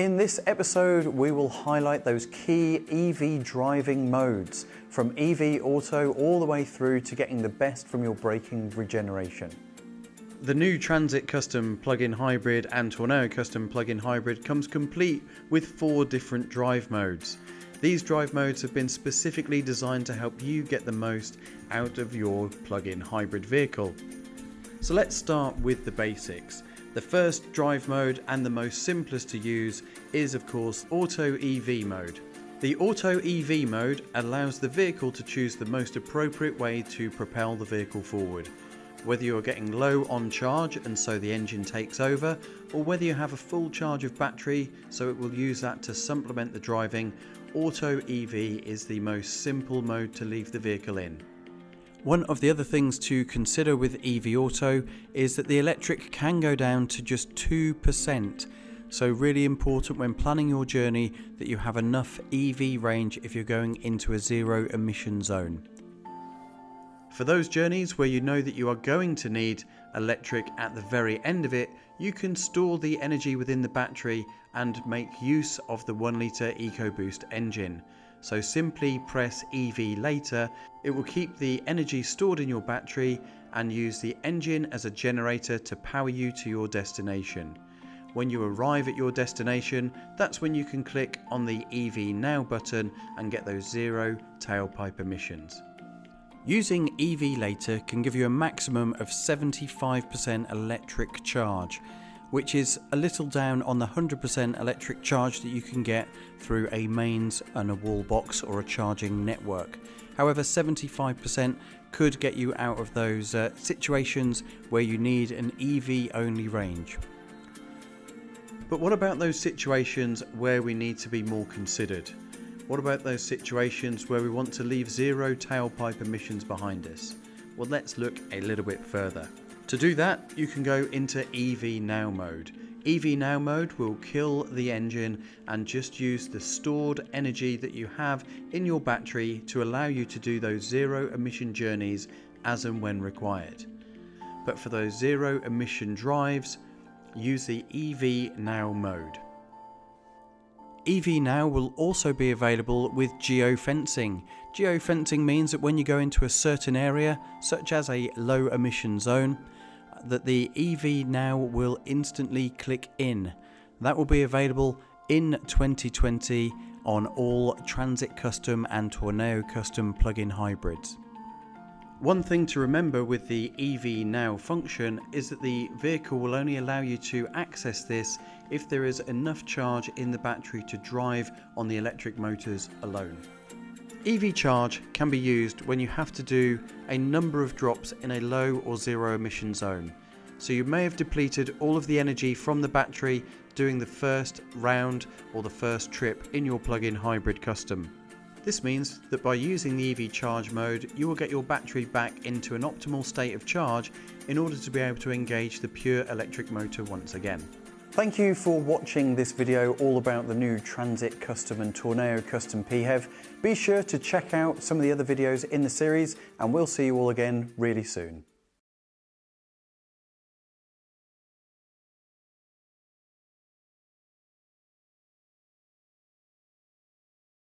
In this episode, we will highlight those key EV driving modes, from EV Auto all the way through to getting the best from your braking regeneration. The new Transit Custom Plug-in Hybrid and Tourneo Custom Plug-in Hybrid comes complete with 4 different drive modes. These drive modes have been specifically designed to help you get the most out of your plug-in hybrid vehicle. So let's start with the basics. The first drive mode and the most simplest to use is of course Auto EV mode. The Auto EV mode allows the vehicle to choose the most appropriate way to propel the vehicle forward. Whether you're getting low on charge and so the engine takes over, or whether you have a full charge of battery so it will use that to supplement the driving, Auto EV is the most simple mode to leave the vehicle in. One of the other things to consider with EV Auto is that the electric can go down to just 2%. So really important when planning your journey that you have enough EV range if you're going into a zero emission zone. For those journeys where you know that you are going to need electric at the very end of it, you can store the energy within the battery and make use of the 1 litre EcoBoost engine. So simply press EV later, it will keep the energy stored in your battery and use the engine as a generator to power you to your destination. When you arrive at your destination, that's when you can click on the EV Now button and get those zero tailpipe emissions. Using EV later can give you a maximum of 75% electric charge, which is a little down on the 100% electric charge that you can get through a mains and a wall box or a charging network. However, 75% could get you out of those situations where you need an EV only range. But what about those situations where we need to be more considered? What about those situations where we want to leave zero tailpipe emissions behind us? Well, let's look a little bit further. To do that, you can go into EV Now mode. EV Now mode will kill the engine and just use the stored energy that you have in your battery to allow you to do those zero emission journeys as and when required. But for those zero emission drives, use the EV Now mode. EV Now will also be available with geofencing. Geofencing means that when you go into a certain area, such as a low emission zone, that the EV Now will instantly click in. That will be available in 2020 on all Transit Custom and Tourneo Custom plug-in hybrids. One thing to remember with the EV Now function is that the vehicle will only allow you to access this if there is enough charge in the battery to drive on the electric motors alone. EV charge can be used when you have to do a number of drops in a low or zero emission zone. So you may have depleted all of the energy from the battery doing the first round or the first trip in your plug-in hybrid custom. This means that by using the EV charge mode, you will get your battery back into an optimal state of charge in order to be able to engage the pure electric motor once again. Thank you for watching this video all about the new Transit Custom and Tourneo Custom PHEV. Be sure to check out some of the other videos in the series and we'll see you all again really soon.